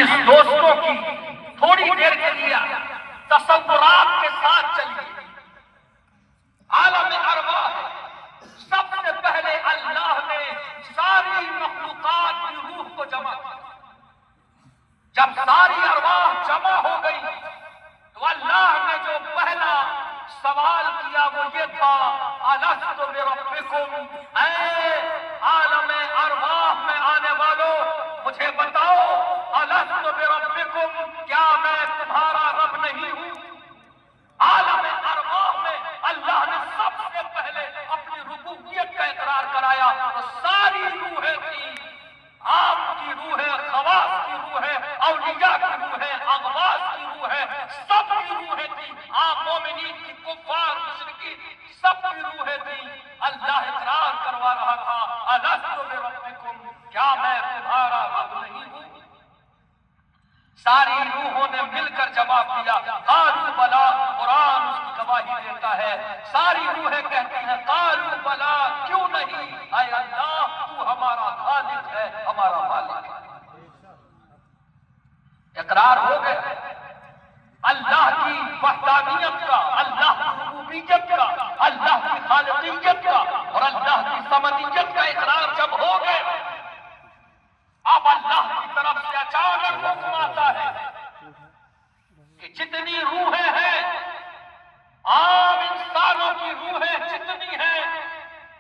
عزیز دوستوں کی تھوڑی دیر کے لیے تصورات کے ساتھ چلیے. عالم ارواح سب سے پہلے اللہ نے ساری مخلوقات کی روح کو جمع کیا. جب ساری ارواح جمع ہو گئی تو اللہ نے جو پہلا سوال کیا وہ یہ تھا الست بربکم، اے عالم ارواح میں آنے والوں مجھے بتاؤ الست بربکم، کیا میں تمہارا رب نہیں ہوں؟ عالم ارواح میں اللہ نے سب سے پہلے اپنی ربوبیت کا اقرار کرایا. تو ساری روحیں تھیں، عام کی روح ہے، خواص کی روح ہے، اولیاء کی روح ہے، اغواص کی روح ہے، سب کی روحیں تھیں، عام مومنین کی، کفار مشرکین سب کی روحیں تھیں. اللہ اقرار کروا رہا تھا الست بربکم، کیا میں تمہارا رب نہیں ہوں؟ ساری روحوں نے مل کر جواب دیا قالوا بلا. قرآن اس کی گواہی دیتا ہے. ساری روحیں کہتی ہیں قالوا بلا، کیوں نہیں، اے اللہ تو ہمارا خالق ہے، ہمارا مالک ہے. اقرار ہو گئے اللہ کی وحدانیت کا، اللہ کی ربوبیت کا، اللہ کی خالقیت کا اور اللہ کی صمدیت کا اقرار جب ہو گئے، اب اللہ کی طرف سے اچانک حکم آتا ہے کہ جتنی روحیں ہیں، عام انسانوں کی روحیں جتنی ہیں،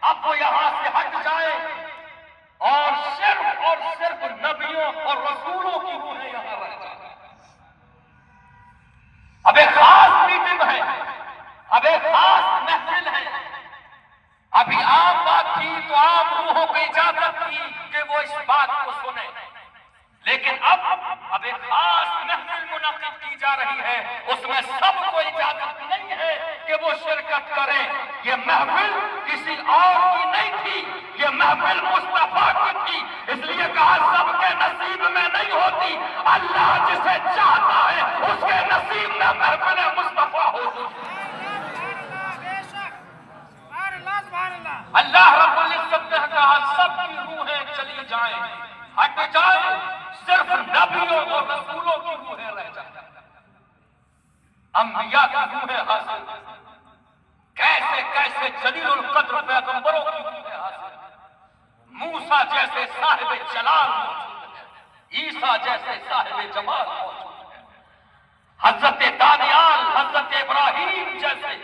اب وہ یہاں سے ہٹ جائے اور صرف نبیوں اور رسولوں کی روحیں یہاں رہ جائیں. اب ایک خاص میٹنگ ہے، اب ایک خاص محفل ہے. ابھی عام بات تھی تو عام روحوں کو اجازت تھی کہ وہ اس بات کو سنیں، لیکن اب ایک خاص محفل منعقد کی جا رہی ہے، اس میں سب کو اجازت نہیں ہے کہ وہ شرکت کریں. یہ محفل کسی اور کی نہیں تھی، یہ محفل مصطفیٰ کی تھی. اس لیے کہا سب کے نصیب میں نہیں ہوتی، اللہ جسے چاہتا ہے اس کے نصیب میں محفل مصطفیٰ ہوتی. اللہ رب العزت نے کہا سب کی روحیں چلی جائیں، ہٹ جائیں، صرف نبیوں اور رسولوں کی روحیں رہ جائیں. انبیاء کی روحیں حاصل، کیسے کیسے جلیل القدر پیغمبروں کی روحیں حاصل. موسیٰ جیسے صاحب جلال موجود ہے، عیسیٰ جیسے صاحب جمال موجود ہے، حضرت دانیال، حضرت ابراہیم جیسے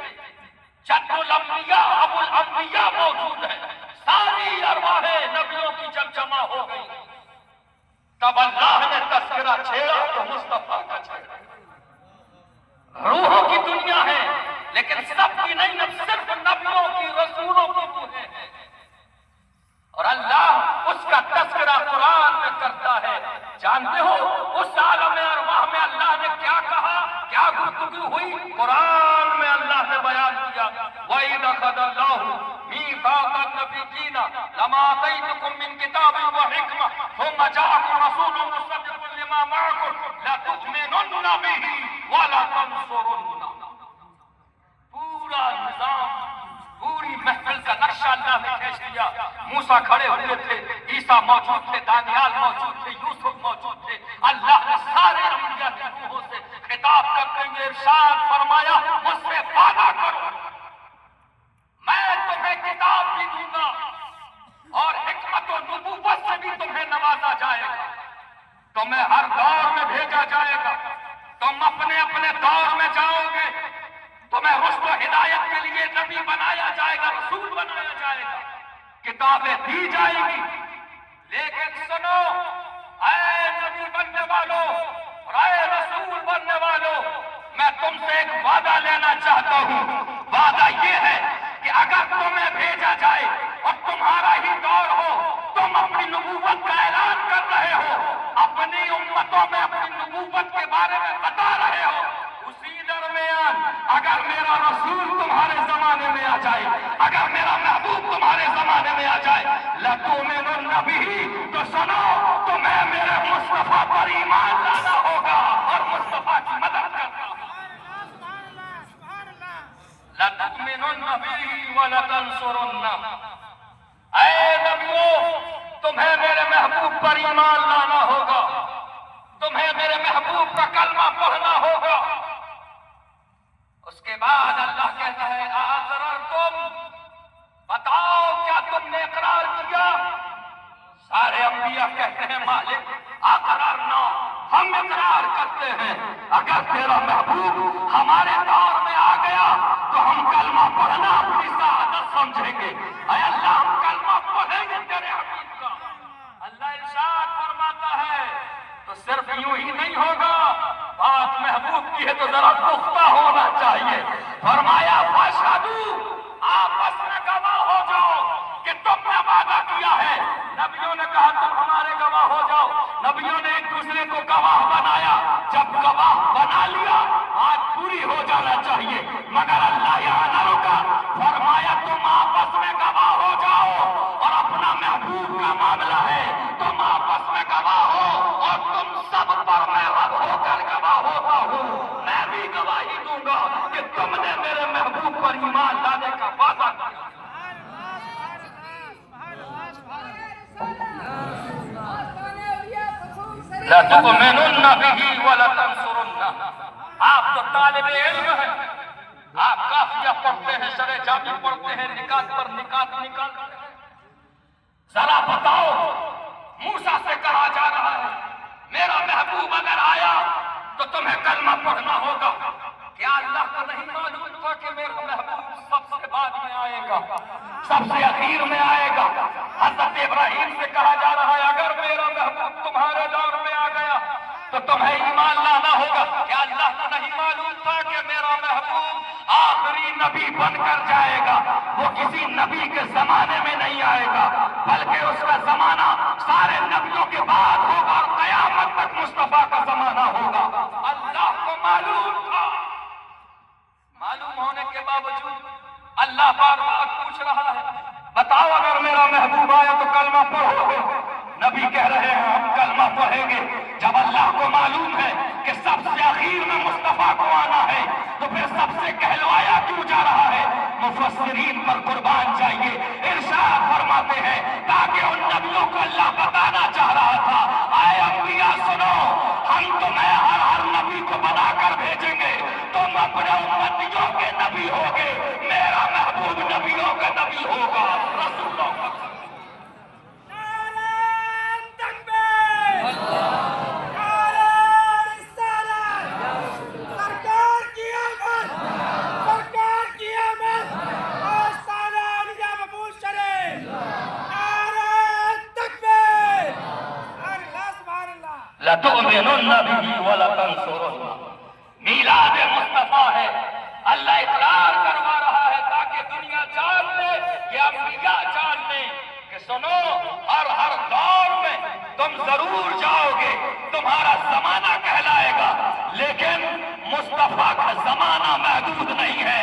جد الانبیاء ابو الانبیاء موجود ہے. ساری ارواحیں نبیوں کی جب جمع ہو گئی تب اللہ نے تذکرہ چھیڑا تو مصطفیٰ کا چھیڑا. روحوں کی دنیا ہے لیکن سب کی نہیں، صرف نبیوں کی، رسولوں کی روحیں ہیں. اور اللہ اس کا تذکرہ قرآن میں کرتا ہے. جانتے ہو اس عالم ارواح میں اللہ نے کیا کہا، کیا گفتگو ہوئی؟ قرآن میں اللہ نے بیان کیا وَإِذْ أَخَذَ اللَّهُ مِيثَاقَ النَّبِيِّينَ لَمَا آتَيْتُكُم مِّن كِتَابٍ وَحِكْمَةٍ ثُمَّ جَاءَكُمْ رَسُولٌ مُّصَدِّقٌ لِّمَا مَعَكُمْ لَتُؤْمِنُنَّ بِهِ وَلَتَنصُرُنَّهُ. پورا نظام، پوری محفل کا نقشہ اللہ نے کھینچ دیا. موسیٰ کھڑے ہوئے تھے، عیسیٰ موجود تھے، دانیال موجود تھے، یوسف موجود تھے. اللہ نے سارے انبیاء کی روحوں سے خطاب کرتے ہوئے ارشاد فرمایا مجھ سے وعدہ کرو میں تمہیں کتاب بھی دوں گا اور حکمت و نبوت سے بھی تمہیں نوازا جائے گا. تمہیں ہر دور میں بھیجا جائے گا، تم اپنے اپنے دور میں جاؤ گے، تمہیں رشد و ہدایت کے لیے نبی بنایا جائے گا، رسول بنایا جائے گا، کتابیں دی جائیں گی. لیکن سنو اے نبی بننے والوں اور اے رسول بننے والوں، میں تم سے ایک وعدہ لینا چاہتا ہوں. وعدہ یہ ہے کہ اگر تمہیں بھیجا جائے اور تمہارا ہی دور ہو، تم اپنی نبوت کا اعلان کر رہے ہو، اپنی امتوں میں اپنی نبوت کے بارے میں بتا رہے ہو، اسی درمیان اگر میرا رسول تمہارے زمانے میں آ جائے، اگر میرا محبوب تمہارے زمانے میں آ جائے لَتُؤْمِنُنَّ بِهِ، تو سنو تمہیں میرے مصطفیٰ پر ایمان لانا ہوگا اور مصطفیٰ کی مدد کرنا ہوگا. لَتُؤْمِنُنَّ بِهِ وَلَتَنصُرُنَّهُ. اے نبیوں تمہیں میرے محبوب پر ایمان لانا ہوگا، تمہیں محبوب کا کلمہ پڑھنا ہوگا۔ اس کے بعد اللہ کہتا ہے اقررتم، بتاؤ کیا تم نے اقرار کیا؟ سارے انبیاء کہتے ہیں مالک اقررنا، ہم اقرار کرتے ہیں، اگر تیرا محبوب ہمارے دور میں آ گیا تو ہم کلمہ پڑھنا اپنی سعادت سمجھیں گے۔ اے اللہ ہم کلمہ پڑھیں گے تیرے حبیب کا۔ اللہ ارشاد فرماتا ہے تو صرف یوں ہی نہیں ہوگا، بات محبوب کی ہے تو ذرا پختہ ہونا چاہیے۔ فرمایا فاشہدوا، آپس میں گواہ ہو جاؤ کہ تم نے وعدہ کیا ہے۔ نبیوں نے کہا تم ہمارے گواہ ہو جاؤ، نبیوں نے ایک دوسرے کو گواہ بنایا، جب گواہ بنا لیا بات پوری ہو جانا چاہیے، مگر اللہ یہاں نہ رکا، فرمایا تم آپس میں گواہ ہو جاؤ، اور اپنا محبوب کا معاملہ ہے تم آپس میں گواہ ہو، اور تم سب پر میں رب ہو کر گواہ ہوتا ہوں، میں بھی گواہی دوں گا کہ تم نے میرے محبوب پر ایمان لانے کا وعدہ کیا۔ لَتُؤْمِنُنَّ بِهِ وَلَتَنْصُرُنَّهُ۔ آپ تو طالب علم ہیں، آپ قافیہ پڑھتے ہیں، شرح جامی پڑھتے ہیں، نکات پر نکات نکالتے ہیں، ذرا بتاؤ موسیٰ سے کہا جا رہا ہے میرا محبوب اگر آیا تو تمہیں کلمہ پڑھنا ہوگا، کیا اللہ کو نہیں معلوم تھا کہ میرا محبوب سب سے بعد میں آئے گا، سب سے اخیر میں آئے گا؟ حضرت ابراہیم سے کہا جا رہا ہے اگر میرا محبوب تمہارے دور میں آ گیا تو تمہیں ایمان لانا ہوگا، کیا اللہ کو نہیں معلوم تھا کہ میرا محبوب آخری نبی بن کر جائے گا؟ وہ کسی نبی کے زمانے میں نہیں آئے گا، بلکہ اس کا زمانہ سارے نبیوں کے بعد ہوگا اور قیامت تک مصطفیٰ کا زمانہ ہوگا۔ اللہ کو معلوم تھا، معلوم ہونے کے باوجود اللہ بار بار پوچھ رہا ہے بتاؤ اگر میرا محبوب آیا تو کلمہ پڑھو گے؟ نبی کہہ رہے ہیں ہم کلمہ پڑھیں گے۔ جب اللہ کو معلوم ہے کہ سب سے اخیر میں مصطفیٰ کو آنا ہے تو پھر سب سے کہلوایا کیوں جا رہا ہے؟ مفسرین پر قربان جائیے، ارشاد فرماتے ہیں تاکہ ان نبیوں کو اللہ بتانا چاہ رہا تھا اے انبیاء سنو، ہم تمہیں ہر نبی کو بنا کر بھیجیں گے، تم اپنے امتیوں کے نبی ہوگے، میرا محبوب نبیوں کا نبی ہوگا۔ رسول اللہ لَتُؤْمِنُنَّ بِهِ وَلَتَنْصُرُنَّهُ۔ میلاد مصطفیٰ ہے، اللہ اقرار کروا رہا ہے تاکہ دنیا جان لے، یہ انبیاء جان لیں کہ سنو ہر دور میں تم ضرور جاؤ گے، تمہارا زمانہ کہلائے گا، لیکن مصطفیٰ کا زمانہ محدود نہیں ہے۔